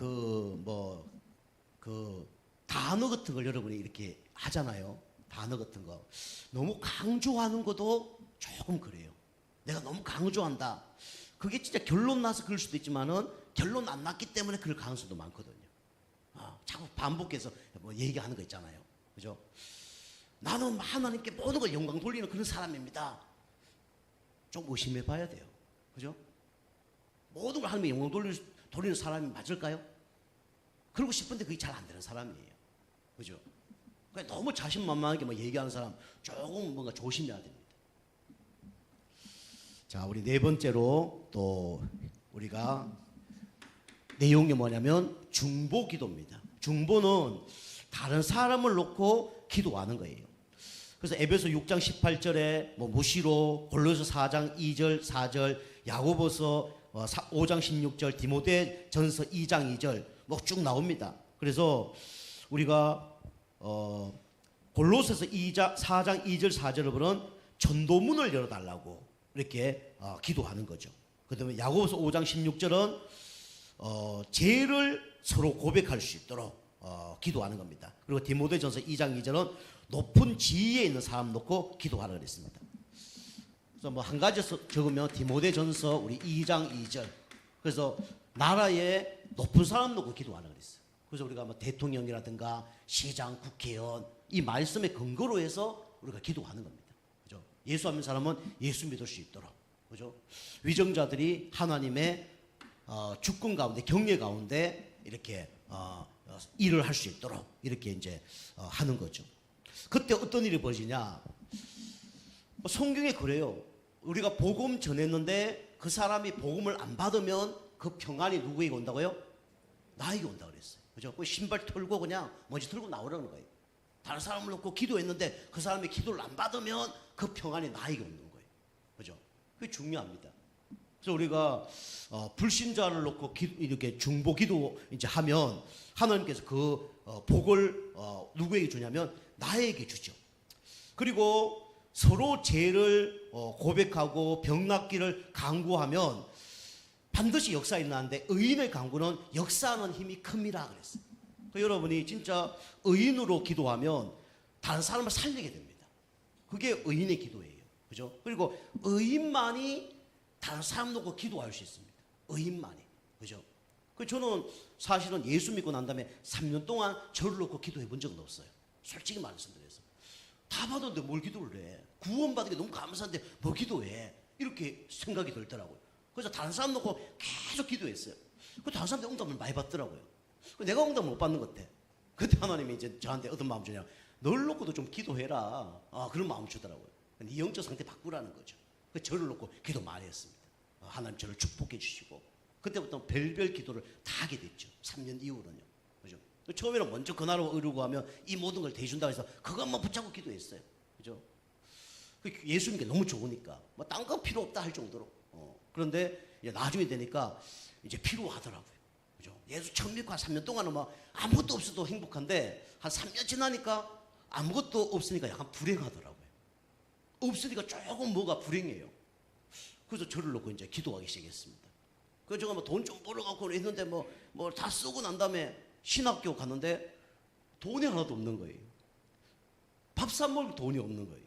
단어 같은 걸 여러분이 이렇게 하잖아요. 단어 같은 거. 너무 강조하는 것도 조금 그래요. 내가 너무 강조한다. 그게 진짜 결론 나서 그럴 수도 있지만은 결론 안 났기 때문에 그럴 가능성도 많거든요. 자꾸 반복해서 뭐 얘기하는 거 있잖아요. 그죠? 나는 하나님께 모든 걸 영광 돌리는 그런 사람입니다. 좀 의심해 봐야 돼요. 그죠? 모든 걸 하나님께 영광 돌리는 사람이 맞을까요? 그러고 싶은데 그게 잘 안 되는 사람이에요. 그죠? 그러니까 너무 자신만만하게 뭐 얘기하는 사람 조금 뭔가 조심해야 됩니다. 자, 우리 네 번째로 또 우리가 내용이 뭐냐면 중보 기도입니다. 중보는 다른 사람을 놓고 기도하는 거예요. 그래서 에베소 6장 18절에 뭐 무시로, 골로새 4장 2절 4절, 야고보서 5장 16절, 디모데전서 2장 2절 뭐 쭉 나옵니다. 그래서 우리가 골로새서 4장 2절 4절을 보면 전도문을 열어달라고 이렇게 기도하는 거죠. 그다음에 야고보서 5장 16절은 죄를 서로 고백할 수 있도록 기도하는 겁니다. 그리고 디모데전서 2장 2절은 높은 지위에 있는 사람 놓고 기도하라 그랬습니다. 그래서 뭐 한 가지 적으면 디모데전서 우리 2장 2절. 그래서 나라의 높은 사람 놓고 기도하라 그랬어요. 그래서 우리가 뭐 대통령이라든가 시장, 국회의원 이 말씀에 근거로 해서 우리가 기도하는 겁니다. 그죠? 예수 믿는 사람은 예수 믿을 수 있도록. 그죠? 위정자들이 하나님의 주권 가운데, 경외 가운데 이렇게 일을 할 수 있도록 이렇게 이제 하는 거죠. 그때 어떤 일이 벌어지냐? 성경에 그래요. 우리가 복음 전했는데 그 사람이 복음을 안 받으면 그 평안이 누구에게 온다고요? 나에게 온다 그랬어요. 그죠? 그 신발 털고 그냥 먼지 털고 나오라는 거예요. 다른 사람을 놓고 기도했는데 그 사람이 기도를 안 받으면 그 평안이 나에게 오는 거예요. 그죠? 그게 중요합니다. 그래서 우리가 불신자를 놓고 이렇게 중보 기도 이제 하면 하나님께서 그 복을 누구에게 주냐면 나에게 주죠. 그리고 서로 죄를 고백하고 병 낫기를 간구하면 반드시 역사 일어나는데 의인의 간구는 역사하는 힘이 큽니다 그랬어요. 그러니까 여러분이 진짜 의인으로 기도하면 다른 사람을 살리게 됩니다. 그게 의인의 기도예요. 그죠? 그리고 의인만이 다른 사람 놓고 기도할 수 있습니다. 의인만이. 그죠? 저는 사실은 예수 믿고 난 다음에 3년 동안 저를 놓고 기도해 본 적은 없어요. 솔직히 말씀드려서. 다 받았는데 뭘 기도를 해. 구원받은 게 너무 감사한데 뭐 기도해. 이렇게 생각이 들더라고요. 그래서 다른 사람 놓고 계속 기도했어요. 그 다른 사람들 응답을 많이 받더라고요. 내가 응답을 못 받는 것 같아. 그때 하나님이 이제 저한테 어떤 마음 주냐. 널 놓고도 좀 기도해라. 그런 마음 주더라고요. 네 영적 상태 바꾸라는 거죠. 저를 놓고 기도 많이 했습니다. 하나님 저를 축복해 주시고 그때부터 별별 기도를 다 하게 됐죠. 3년 이후로는요. 그죠? 처음에는 먼저 그나라 의르고 하면 이 모든 걸 대준다고 해서 그것만 붙잡고 기도했어요. 그죠? 예수 믿는 게 너무 좋으니까 뭐 딴 거 필요 없다 할 정도로. 그런데 이제 나중에 되니까 이제 필요하더라고요. 그죠? 예수 처음 믿고 한 3년 동안은 막 아무것도 없어도 행복한데 한 3년 지나니까 아무것도 없으니까 약간 불행하더라고요. 없으니까 조금 뭐가 불행해요. 그래서 저를 놓고 이제 기도하기 시작했습니다. 그래서 제가 뭐 돈 좀 벌어갖고 했는데 뭐 다 쓰고 난 다음에 신학교 갔는데 돈이 하나도 없는 거예요. 밥 사 먹을 돈이 없는 거예요.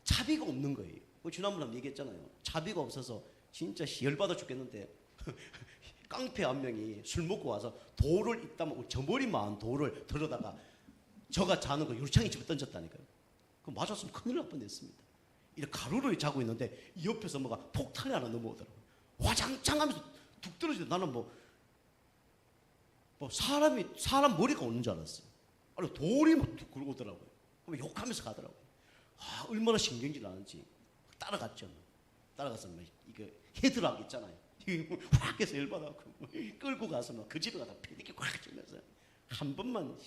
차비가 없는 거예요. 지난번에 한번 얘기했잖아요. 차비가 없어서 진짜 열받아 죽겠는데 깡패 한 명이 술 먹고 와서 돌을 있다면 저 머리만 돌을 들어다가 저가 자는 거 유리창에 집에 던졌다니까요. 그 맞았으면 큰일 날 뻔했습니다. 이렇게 가루를 자고 있는데 이 옆에서 뭐가 폭탄이 하나 넘어오더라고요. 와장창 하면서 툭 떨어지는데 나는 뭐 사람 머리가 오는 줄 알았어요. 아니 돌이 뭐 툭 굴고 오더라고요. 그럼 욕하면서 가더라고요. 얼마나 신경질 나는지 따라갔죠. 따라가서 뭐 이거 헤드락 있잖아요. 확 해서 열받아갖고 끌고 가서 막 그 집에 가서 패디기 꽉 찔면서 한 번만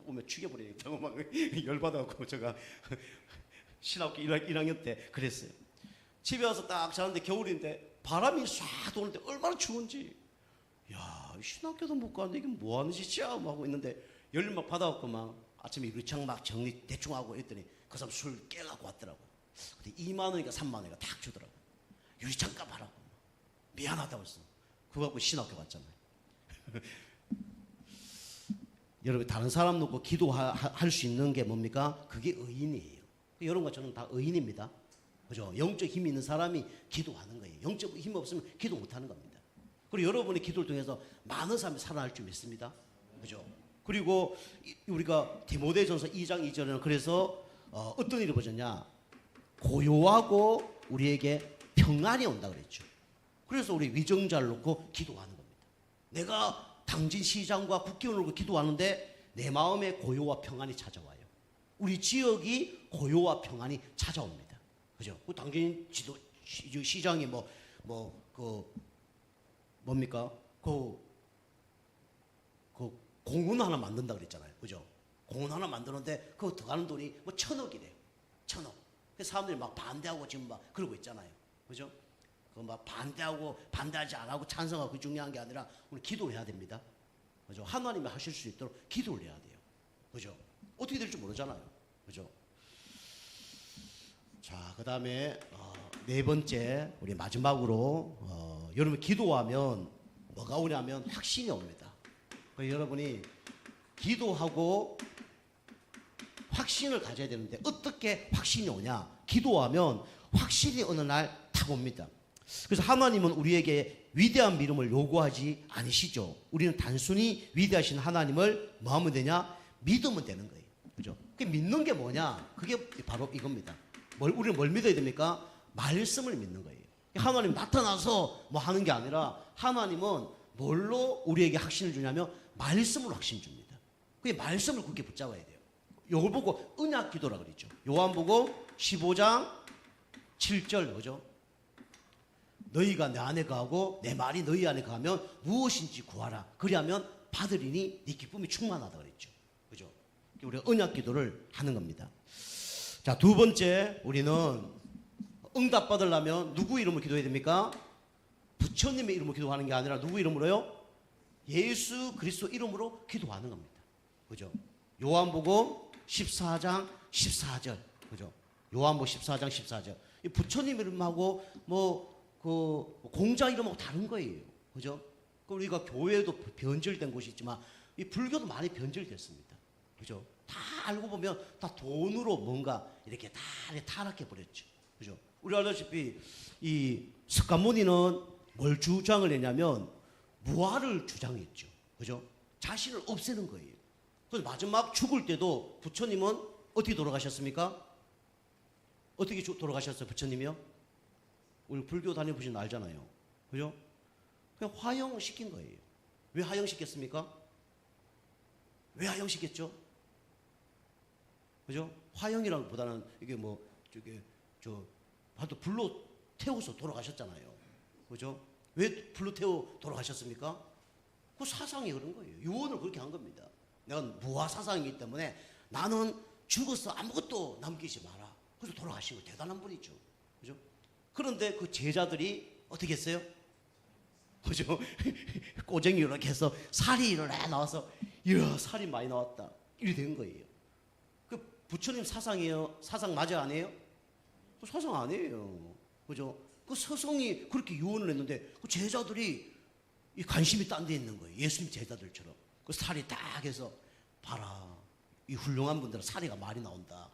오면 죽여버리겠다고 막 열받아갖고 제가 신학교 1학년 때 그랬어요. 집에 와서 딱 자는데 겨울인데 바람이 싹 도는데 얼마나 추운지. 야, 신학교도 못 가는데 이게 뭐 하는 짓이야? 하고 있는데 열을 막 받아갖고 막 아침에 유리창 막 정리 대충 하고 했더니 그 사람 술 깨갖고 왔더라고요. 근데 2만 원인가 3만 원인가 딱 주더라고요. 유리창 값 하라고. 미안하다고 했어. 그거 갖고 신학교 갔잖아요. 여러분 다른 사람 놓고 기도할 수 있는 게 뭡니까? 그게 의인이에요. 여러분과 저는 다 의인입니다. 그죠? 영적 힘이 있는 사람이 기도하는 거예요. 영적 힘이 없으면 기도 못하는 겁니다. 그리고 여러분의 기도를 통해서 많은 사람이 살아날 줄 믿습니다. 그죠? 그리고 우리가 디모데전서 2장 2절에는 그래서 어떤 일이 벌어졌냐? 고요하고 우리에게 평안이 온다 그랬죠. 그래서 우리 위정자를 놓고 기도하는 겁니다. 내가 당진 시장과 국회의원을 놓고 기도하는데 내 마음에 고요와 평안이 찾아와요. 우리 지역이 고요와 평안이 찾아옵니다. 그죠? 당연히 시장이 뭡니까? 그 공원 하나 만든다 그랬잖아요. 그죠? 공원 하나 만드는데 그거 들어가는 돈이 뭐 1,000억이래요. 1,000억. 그래서 사람들이 막 반대하고 지금 막 그러고 있잖아요. 그죠? 그 막 반대하지 안 하고 찬성하고 그 중요한 게 아니라 우리 기도해야 됩니다. 그죠? 하나님이 하실 수 있도록 기도를 해야 돼요. 그죠? 어떻게 될지 모르잖아요. 그죠? 자, 그 다음에 네 번째, 우리 마지막으로 여러분 기도하면 뭐가 오냐면 확신이 옵니다. 여러분이 기도하고 확신을 가져야 되는데 어떻게 확신이 오냐? 기도하면 확신이 어느 날 탁 옵니다. 그래서 하나님은 우리에게 위대한 믿음을 요구하지 않으시죠. 우리는 단순히 위대하신 하나님을 뭐 하면 되냐? 믿으면 되는 거예요. 그죠? 그 믿는 게 뭐냐? 그게 바로 이겁니다. 우리는 뭘 믿어야 됩니까? 말씀을 믿는 거예요. 하나님 나타나서 뭐 하는 게 아니라 하나님은 뭘로 우리에게 확신을 주냐면 말씀으로 확신 줍니다. 그 말씀을 굳게 붙잡아야 돼요. 이걸 보고 언약 기도라 그랬죠. 요한복음 15장 7절 그죠? 너희가 내 안에 거하고 내 말이 너희 안에 거하면 무엇인지 구하라. 그리하면 받으리니 네 기쁨이 충만하다 그랬죠. 그죠? 우리가 언약 기도를 하는 겁니다. 자, 두 번째, 우리는 응답 받으려면 누구 이름으로 기도해야 됩니까? 부처님의 이름으로 기도하는 게 아니라 누구 이름으로요? 예수 그리스도 이름으로 기도하는 겁니다. 그죠? 요한복음 14장 14절. 그죠? 요한복음 14장 14절. 부처님 이름하고 공자 이름하고 다른 거예요. 그죠? 우리가 교회도 변질된 곳이 있지만 이 불교도 많이 변질됐습니다. 그죠? 다 알고 보면 다 돈으로 뭔가 이렇게 다 타락해 버렸죠. 그죠? 우리 알다시피 이 석가모니는 뭘 주장을 했냐면 무아를 주장했죠. 그죠? 자신을 없애는 거예요. 그래서 마지막 죽을 때도 부처님은 어떻게 돌아가셨습니까? 어떻게 돌아가셨어요? 부처님이요? 우리 불교 다녀보시면 알잖아요. 그죠? 그냥 화형시킨 거예요. 왜 화형시켰습니까? 왜 화형시켰죠? 그죠? 화형이라는 보다는 이게 하도 불로 태워서 돌아가셨잖아요. 그죠? 왜 불로 태워 돌아가셨습니까? 그 사상이 그런 거예요. 유언을 그렇게 한 겁니다. 내가 무아 사상이기 때문에 나는 죽어서 아무것도 남기지 마라. 그래서 돌아가신 거 대단한 분이죠. 그죠? 그런데 그 제자들이 어떻게 했어요? 그죠? 꼬쟁이 이렇게 해서 살이 나와서 이야 살이 많이 나왔다. 이렇게 된 거예요. 그 부처님 사상이에요? 사상 맞아 아니에요? 그 사상 아니에요. 그죠? 그 서성이 그렇게 유언을 했는데 그 제자들이 이 관심이 딴 데 있는 거예요. 예수님 제자들처럼. 그 살이 딱 해서 봐라. 이 훌륭한 분들은 살이가 많이 나온다.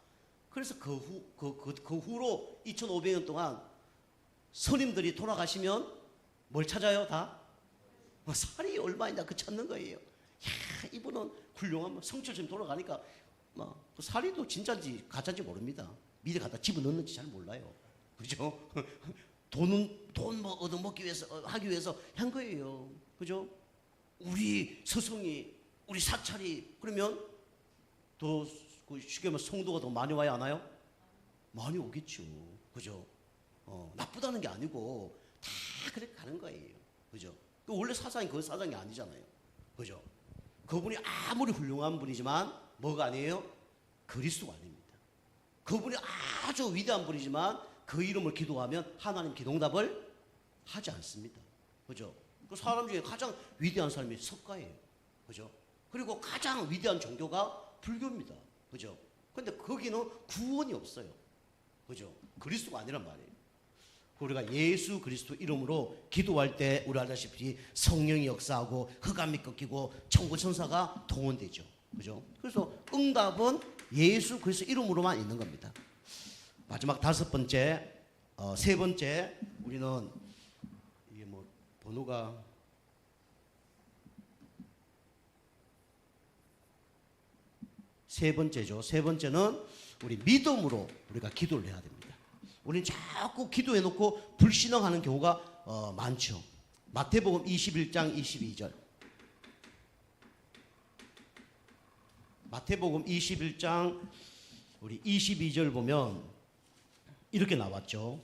그래서 그 후로 2500년 동안 스님들이 돌아가시면 뭘 찾아요? 다? 살이 얼마이냐 그 찾는 거예요. 야, 이분은 훌륭한 성철처럼 돌아가니까 그 살이도 진짜인지 가짜인지 모릅니다. 미리 갖다 집어넣는지 잘 몰라요. 그죠? 돈 얻어먹기 위해서 하기 위해서 한 거예요. 그죠? 우리 스승이 우리 사찰이 그러면 더 쉽게 말하면 성도가 더 많이 와야 하나요? 많이 오겠죠. 그죠? 나쁘다는 게 아니고 다 그렇게 가는 거예요. 그죠? 원래 사상이 그 사상이 아니잖아요. 그죠? 그분이 아무리 훌륭한 분이지만 뭐가 아니에요? 그리스도가 아닙니다. 그분이 아주 위대한 분이지만 그 이름을 기도하면 하나님 기도응답을 하지 않습니다. 그죠? 그 사람 중에 가장 위대한 사람이 석가예요. 그죠? 그리고 가장 위대한 종교가 불교입니다. 그죠? 근데 거기는 구원이 없어요. 그죠? 그리스도가 아니란 말이에요. 우리가 예수 그리스도 이름으로 기도할 때 우리 알다시피 성령이 역사하고 흑암이 꺾이고 천군 천사가 동원되죠. 그죠? 그래서 응답은 예수 그리스도 이름으로만 있는 겁니다. 마지막 세 번째 우리는 이게 번호가 세 번째죠. 세 번째는 우리 믿음으로 우리가 기도를 해야 됩니다. 우리는 자꾸 기도해놓고 불신앙하는 경우가 많죠. 마태복음 21장 22절. 마태복음 21장 우리 22절 보면 이렇게 나왔죠.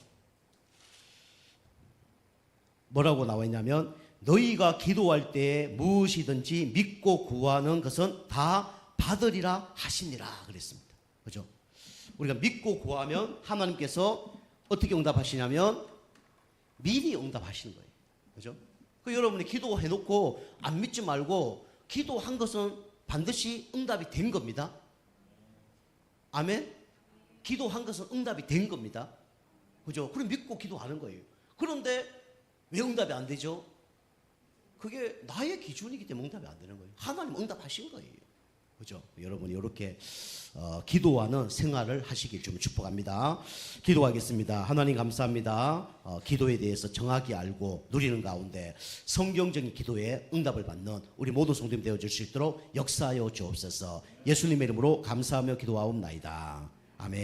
뭐라고 나와 있냐면 너희가 기도할 때 무엇이든지 믿고 구하는 것은 다 받으리라 하시니라 그랬습니다. 그죠? 우리가 믿고 구하면 하나님께서 어떻게 응답하시냐면 미리 응답하시는 거예요. 그죠? 그 여러분이 기도해 놓고 안 믿지 말고 기도한 것은 반드시 응답이 된 겁니다. 아멘? 기도한 것은 응답이 된 겁니다. 그죠? 그럼 믿고 기도하는 거예요. 그런데 왜 응답이 안 되죠? 그게 나의 기준이기 때문에 응답이 안 되는 거예요. 하나님 응답하신 거예요. 그죠? 여러분이 이렇게 기도하는 생활을 하시길 좀 축복합니다. 기도하겠습니다. 하나님 감사합니다. 기도에 대해서 정확히 알고 누리는 가운데 성경적인 기도에 응답을 받는 우리 모든 성도님 되어줄 수 있도록 역사하여 주옵소서. 예수님의 이름으로 감사하며 기도하옵나이다. 아멘.